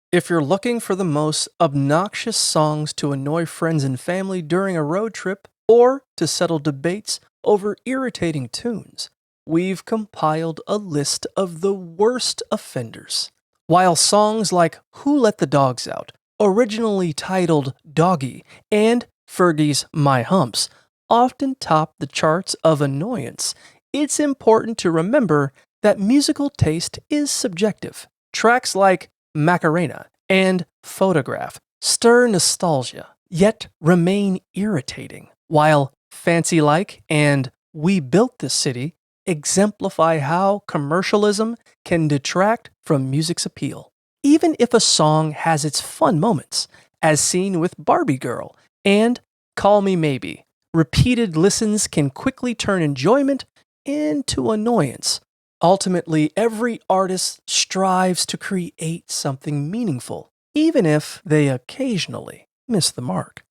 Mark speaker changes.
Speaker 1: If you're looking for the most obnoxious songs to annoy friends and family during a road trip, or to settle debates over irritating tunes, we've compiled a list of the worst offenders. While songs like Who Let the Dogs Out, originally titled Doggy, and Fergie's My Humps often top the charts of annoyance, it's important to remember that musical taste is subjective. Tracks like Macarena and Photograph stir nostalgia, yet remain irritating, while Fancy Like and We Built This City exemplify how commercialism can detract from music's appeal. Even if a song has its fun moments, as seen with Barbie Girl and Call Me Maybe, repeated listens can quickly turn enjoyment into annoyance. Ultimately, every artist strives to create something meaningful, even if they occasionally miss the mark.